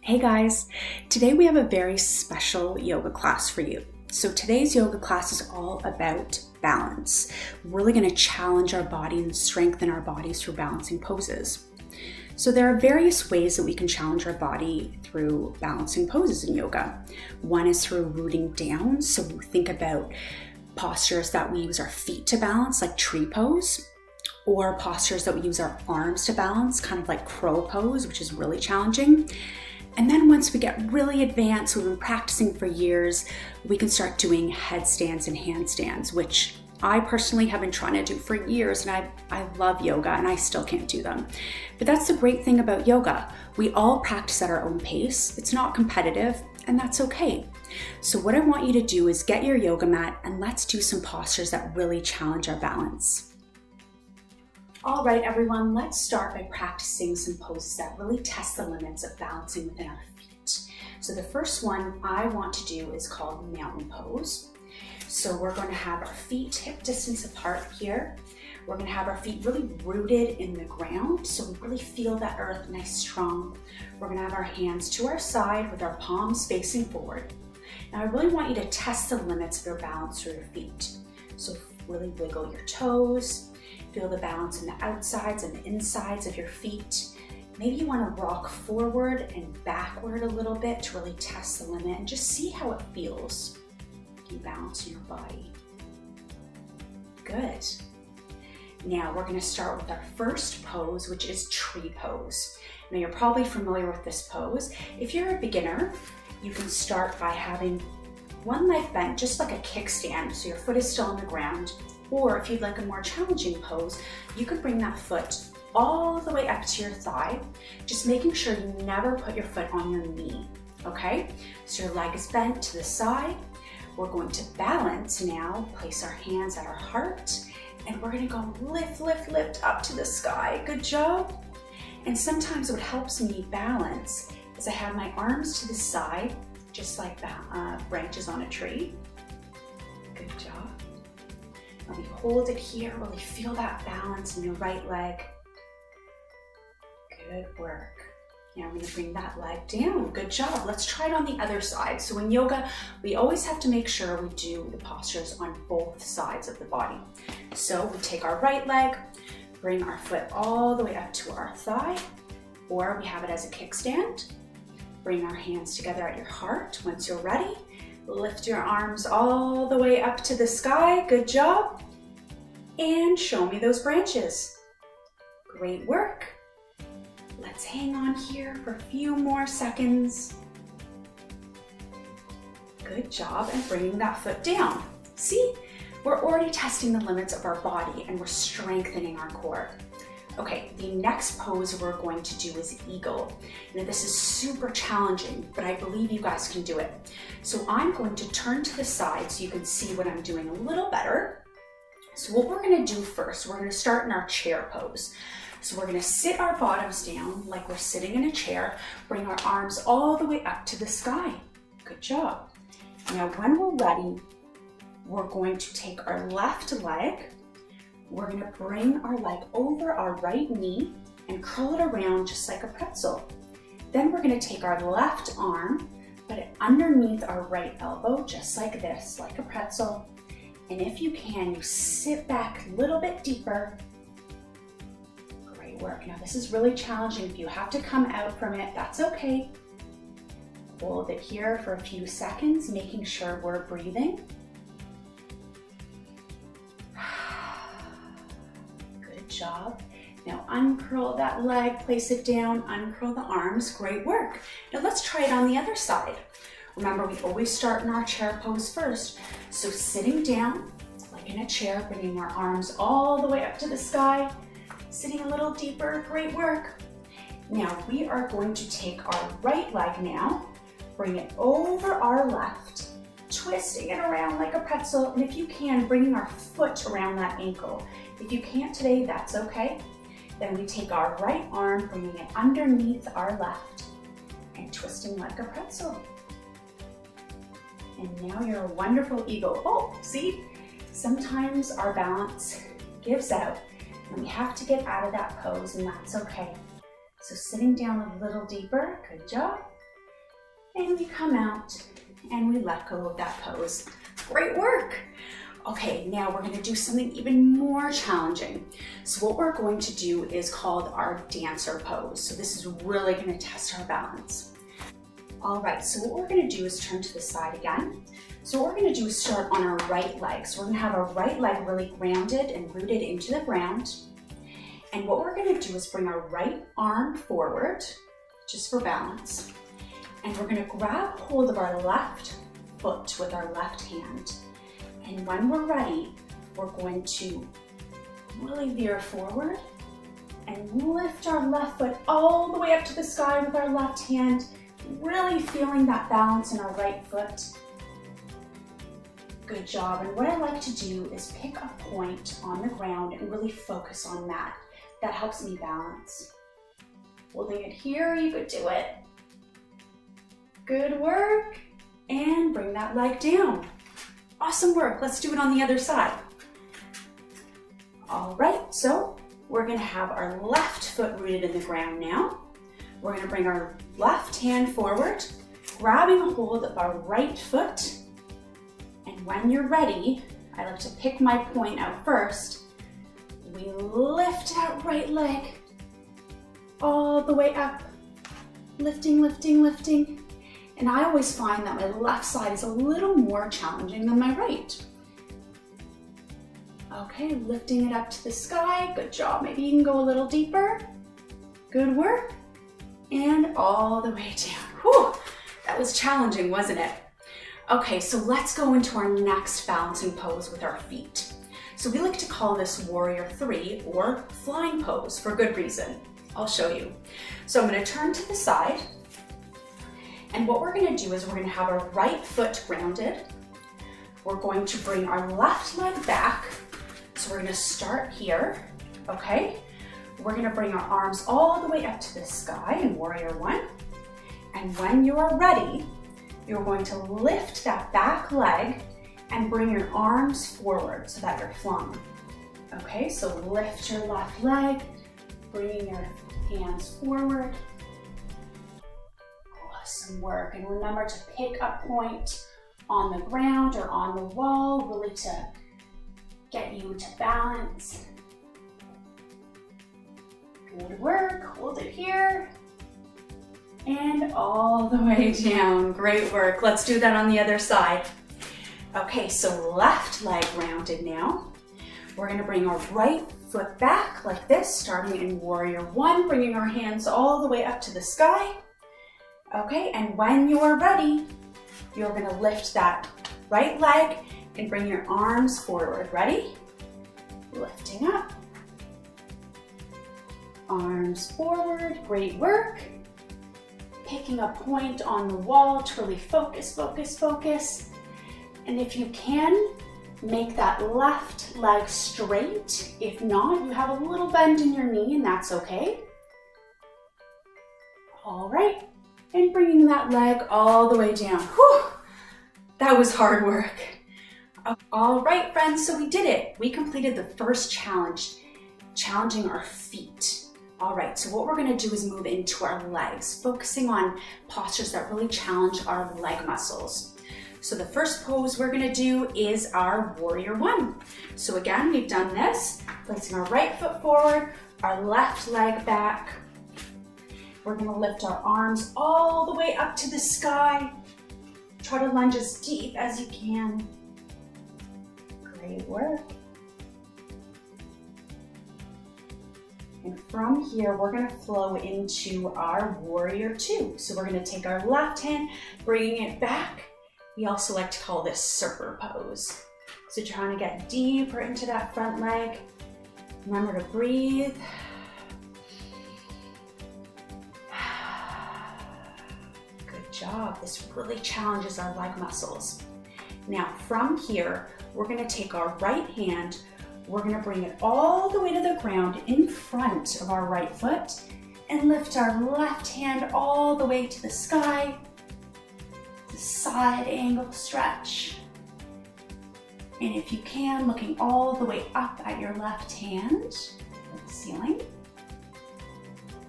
Hey guys, today we have a very special yoga class for you. So today's yoga class is all about balance. We're really going to challenge our body and strengthen our bodies through balancing poses. So there are various ways that we can challenge our body through balancing poses in yoga. One is through rooting down. So think about postures that we use our feet to balance, like tree pose, or postures that we use our arms to balance, kind of like crow pose, which is really challenging. And then once we get really advanced, we've been practicing for years, we can start doing headstands and handstands, which I personally have been trying to do for years, and I love yoga and I still can't do them. But that's the great thing about yoga. We all practice at our own pace. It's not competitive, and that's okay. So what I want you to do is get your yoga mat and let's do some postures that really challenge our balance. All right, everyone, let's start by practicing some poses that really test the limits of balancing within our feet. So the first one I want to do is called mountain pose. So we're going to have our feet hip distance apart here. We're going to have our feet really rooted in the ground, so we really feel that earth nice strong. We're going to have our hands to our side with our palms facing forward. Now I really want you to test the limits of your balance through your feet. So really wiggle your toes. Feel the balance in the outsides and the insides of your feet. Maybe you want to rock forward and backward a little bit to really test the limit and just see how it feels. You balance in your body. Good. Now we're going to start with our first pose, which is tree pose. Now you're probably familiar with this pose. If you're a beginner, you can start by having one leg bent, just like a kickstand, so your foot is still on the ground. Or if you'd like a more challenging pose, you could bring that foot all the way up to your thigh, just making sure you never put your foot on your knee, okay? So your leg is bent to the side. We're going to balance now, place our hands at our heart, and we're gonna go lift, lift, lift up to the sky. Good job. And sometimes what helps me balance is I have my arms to the side, just like the branches on a tree. Good job. Let me hold it here, really feel that balance in your right leg. Good work. Now I'm gonna bring that leg down. Good job. Let's try it on the other side. So in yoga, we always have to make sure we do the postures on both sides of the body. So we take our right leg, bring our foot all the way up to our thigh, or we have it as a kickstand. Bring our hands together at your heart. Once you're ready, lift your arms all the way up to the sky. Good job. And show me those branches. Great work. Let's hang on here for a few more seconds. Good job. And bringing that foot down. See, we're already testing the limits of our body and we're strengthening our core. Okay, the next pose we're going to do is eagle. Now this is super challenging, but I believe you guys can do it. So I'm going to turn to the side so you can see what I'm doing a little better. So what we're gonna do first, we're gonna start in our chair pose. So we're gonna sit our bottoms down like we're sitting in a chair, bring our arms all the way up to the sky. Good job. Now when we're ready, we're going to take our left leg. We're gonna bring our leg over our right knee and curl it around just like a pretzel. Then we're gonna take our left arm, put it underneath our right elbow, just like this, like a pretzel. And if you can, you sit back a little bit deeper. Great work. Now this is really challenging. If you have to come out from it, that's okay. Hold it here for a few seconds, making sure we're breathing. Job. Now uncurl that leg, place it down, uncurl the arms. Great work. Now let's try it on the other side. Remember, we always start in our chair pose first. So sitting down, like in a chair, bringing our arms all the way up to the sky, sitting a little deeper. Great work. Now we are going to take our right leg now, bring it over our left, twisting it around like a pretzel, and if you can, bringing our foot around that ankle. If you can't today, that's okay. Then we take our right arm, bringing it underneath our left, and twisting like a pretzel. And now you're a wonderful eagle. Oh, see? Sometimes our balance gives out, and we have to get out of that pose, and that's okay. So sitting down a little deeper, good job. and we come out and we let go of that pose. Great work. Okay, now we're gonna do something even more challenging. So what we're going to do is called our dancer pose. So this is really gonna test our balance. All right, so what we're gonna do is turn to the side again. So what we're gonna do is start on our right leg. So we're gonna have our right leg really grounded and rooted into the ground. And what we're gonna do is bring our right arm forward, just for balance. And we're gonna grab hold of our left foot with our left hand. And when we're ready, we're going to really veer forward and lift our left foot all the way up to the sky with our left hand, really feeling that balance in our right foot. Good job. And what I like to do is pick a point on the ground and really focus on that. That helps me balance. Holding it here, you could do it. Good work. And bring that leg down. Awesome work. Let's do it on the other side. All right, so we're gonna have our left foot rooted in the ground now. We're gonna bring our left hand forward, grabbing a hold of our right foot. And when you're ready, I like to pick my point out first. We lift that right leg all the way up. Lifting, lifting, lifting. And I always find that my left side is a little more challenging than my right. Okay, lifting it up to the sky. Good job. Maybe you can go a little deeper. Good work. And all the way down. Whew, that was challenging, wasn't it? Okay, so let's go into our next balancing pose with our feet. So we like to call this Warrior 3 or flying pose for good reason. I'll show you. So I'm going to turn to the side. And what we're going to do is we're going to have our right foot grounded. We're going to bring our left leg back. So we're going to start here, okay? We're going to bring our arms all the way up to the sky in Warrior 1. And when you are ready, you're going to lift that back leg and bring your arms forward so that you're flung. Okay, so lift your left leg, bringing your hands forward. Awesome work. And remember to pick a point on the ground or on the wall, really to get you to balance. Good work. Hold it here. And all the way down. Great work. Let's do that on the other side. Okay, so left leg rounded now. We're going to bring our right foot back like this, starting in Warrior 1, bringing our hands all the way up to the sky. Okay, and when you're ready, you're going to lift that right leg and bring your arms forward. Ready? Lifting up. Arms forward. Great work. Picking a point on the wall to really focus, focus, focus. And if you can, make that left leg straight. If not, you have a little bend in your knee and that's okay. All right, and bringing that leg all the way down. Whew, that was hard work. All right, friends, so we did it. We completed the first challenge, challenging our feet. All right, so what we're gonna do is move into our legs, focusing on postures that really challenge our leg muscles. So the first pose we're gonna do is our Warrior 1. So again, we've done this, placing our right foot forward, our left leg back. We're gonna lift our arms all the way up to the sky. Try to lunge as deep as you can. Great work. And from here, we're gonna flow into our Warrior 2. So we're gonna take our left hand, bringing it back. We also like to call this Surfer pose. So trying to get deeper into that front leg. Remember to breathe. Good job. This really challenges our leg muscles. Now from here, we're gonna take our right hand, we're gonna bring it all the way to the ground in front of our right foot and lift our left hand all the way to the sky. Side angle stretch. And if you can, looking all the way up at your left hand at the ceiling.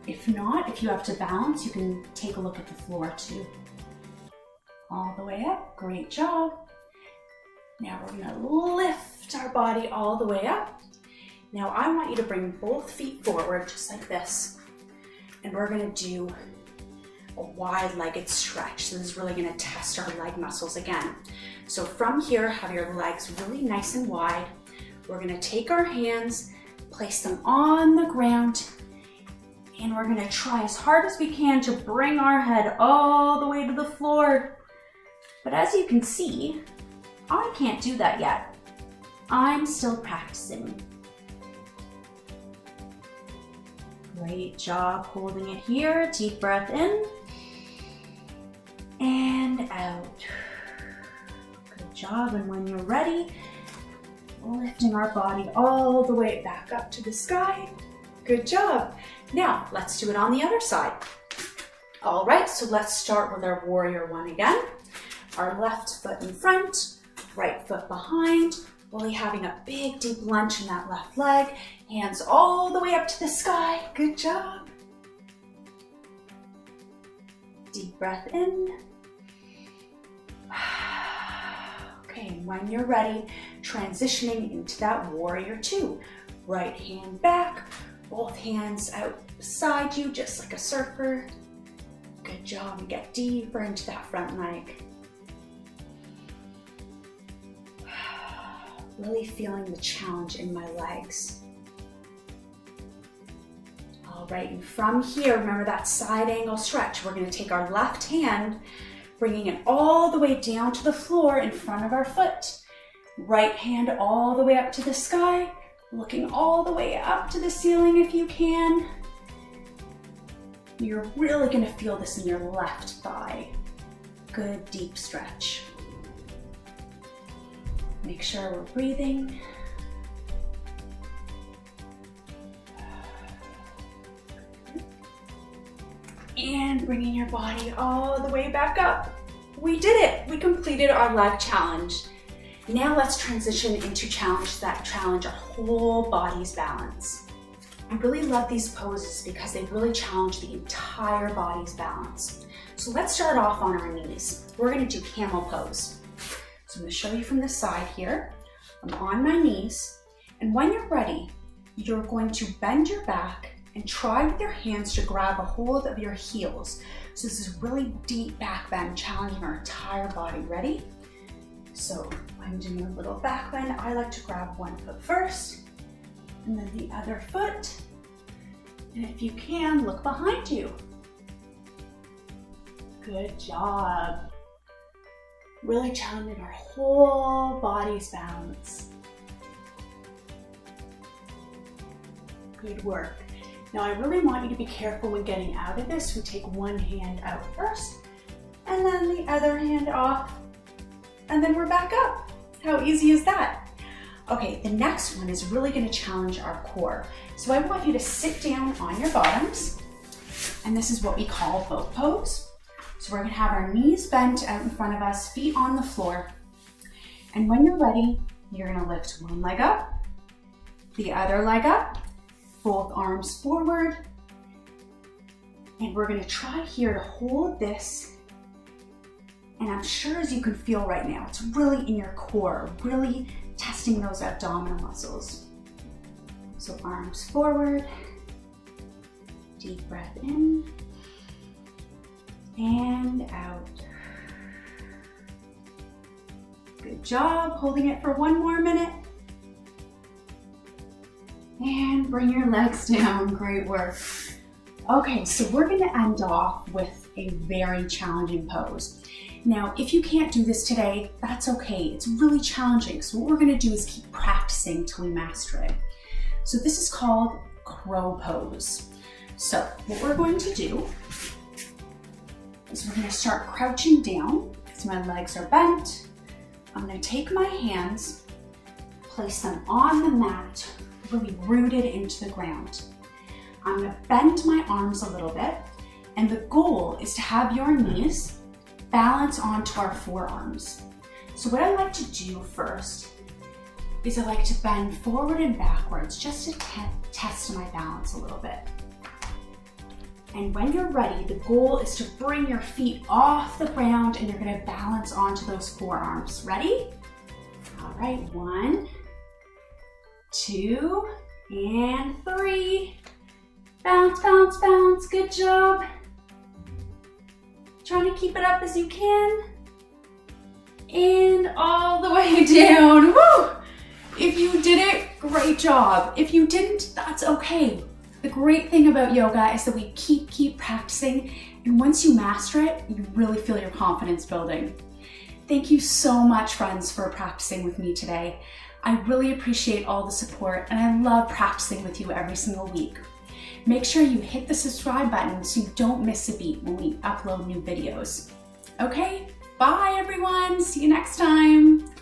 If not, if you have to balance, you can take a look at the floor too. all the way up. Great job. Now we're gonna lift our body all the way up. Now I want you to bring both feet forward just like this. And we're gonna do a wide-legged stretch. So this is really gonna test our leg muscles again. So from here, have your legs really nice and wide. We're gonna take our hands, place them on the ground, and we're gonna try as hard as we can to bring our head all the way to the floor. But as you can see, I can't do that yet. I'm still practicing. Great job holding it here. Deep breath in and out. Good job. And when you're ready, lifting our body all the way back up to the sky. Good job. Now let's do it on the other side. All right, so let's start with our warrior one again. Our left foot in front, right foot behind, really having a big deep lunge in that left leg. Hands all the way up to the sky. Good job. Deep breath in. Okay, and when you're ready, transitioning into that warrior two. Right hand back, both hands out beside you, just like a surfer. Good job, and get deeper into that front leg. Really feeling the challenge in my legs. All right, and from here, remember that side angle stretch. We're gonna take our left hand, bringing it all the way down to the floor in front of our foot. Right hand all the way up to the sky, looking all the way up to the ceiling if you can. You're really gonna feel this in your left thigh. Good deep stretch. Make sure we're breathing. And bringing your body all the way back up. We did it. We completed our leg challenge. Now let's transition into challenges that challenge our whole body's balance. I really love these poses because they really challenge the entire body's balance. So let's start off on our knees. We're gonna do camel pose. So I'm gonna show you from the side here. I'm on my knees, and when you're ready, you're going to bend your back and try with your hands to grab a hold of your heels. So this is really deep back bend, challenging our entire body. Ready? So I'm doing a little back bend. I like to grab one foot first, and then the other foot. And if you can, look behind you. Good job. Really challenging our whole body's balance. Good work. Now I really want you to be careful when getting out of this. We take one hand out first, and then the other hand off, and then we're back up. How easy is that? Okay, the next one is really gonna challenge our core. So I want you to sit down on your bottoms, and this is what we call boat pose. So we're gonna have our knees bent out in front of us, feet on the floor. And when you're ready, you're gonna lift one leg up, the other leg up, both arms forward. And we're gonna try here to hold this. And I'm sure as you can feel right now, it's really in your core, really testing those abdominal muscles. So arms forward, deep breath in, and out. Good job, holding it for one more minute. And bring your legs down, great work. Okay, so we're gonna end off with a very challenging pose. Now, if you can't do this today, that's okay. It's really challenging. So what we're gonna do is keep practicing till we master it. So this is called crow pose. So what we're going to do is we're gonna start crouching down. So my legs are bent. I'm gonna take my hands, place them on the mat, really rooted into the ground. I'm gonna bend my arms a little bit, and the goal is to have your knees balance onto our forearms. So what I like to do first is I like to bend forward and backwards just to test my balance a little bit. And when you're ready, the goal is to bring your feet off the ground and you're gonna balance onto those forearms. Ready? All right, 1, 2, and 3. Bounce, bounce, bounce, good job. Trying to keep it up as you can. And all the way down, woo! If you did it, great job. If you didn't, that's okay. The great thing about yoga is that we keep practicing, and once you master it, you really feel your confidence building. Thank you so much, friends, for practicing with me today. I really appreciate all the support, and I love practicing with you every single week. Make sure you hit the subscribe button so you don't miss a beat when we upload new videos. Okay, bye everyone, see you next time.